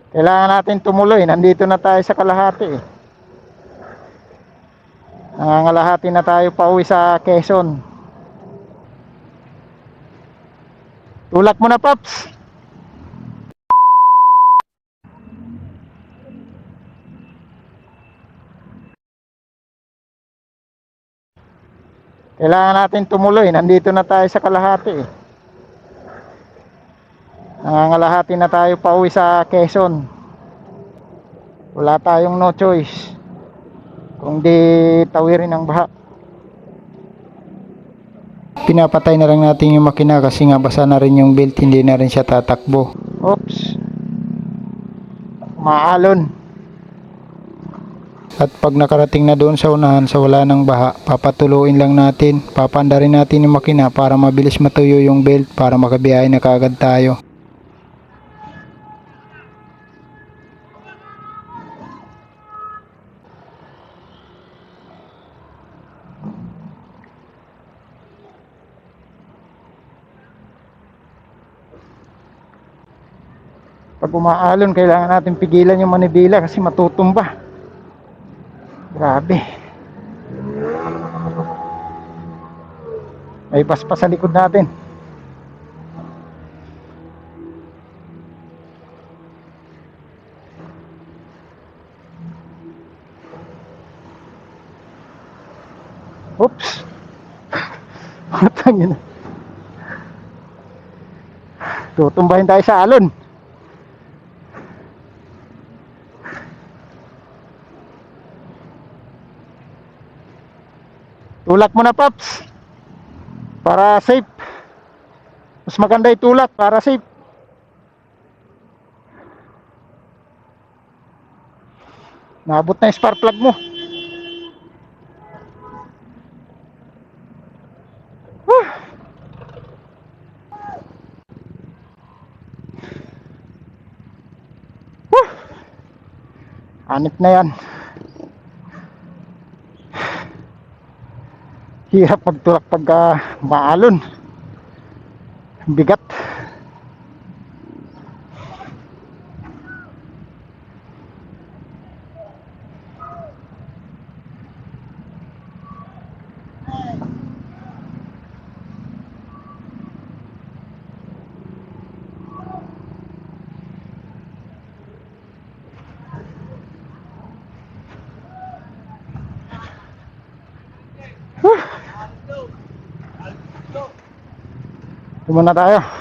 Kailangan natin tumuloy. Nandito na tayo sa kalahati eh. Nangangalahati na tayo pauwi sa Quezon. Tulak mo na, Paps. Kailangan natin tumuloy. Nandito na tayo sa kalahati eh. Nangangalahati na tayo pauwi sa Quezon. Wala tayong no choice kung di tawirin ang baha. Pinapatay na lang natin yung makina kasi nga basa na rin yung belt, hindi na rin siya tatakbo. Oops, maalon. At pag nakarating na doon sa unahan sa wala ng baha, papatuloyin lang natin, papandarin natin yung makina para mabilis matuyo yung belt para makabiyahe na kaagad tayo. Pag umaalon, kailangan natin pigilan yung manibela kasi matutumba. Grabe. May paspas sa likod natin. Oops. Matangin. Tutumbahin tayo sa alon. Tulak mo na, Paps. Para safe. Mas maganda itulak para safe. Naabot na yung spark plug mo. Anit na yan. Hirap magtulak pagka maalon. Bigat. Muna tayo.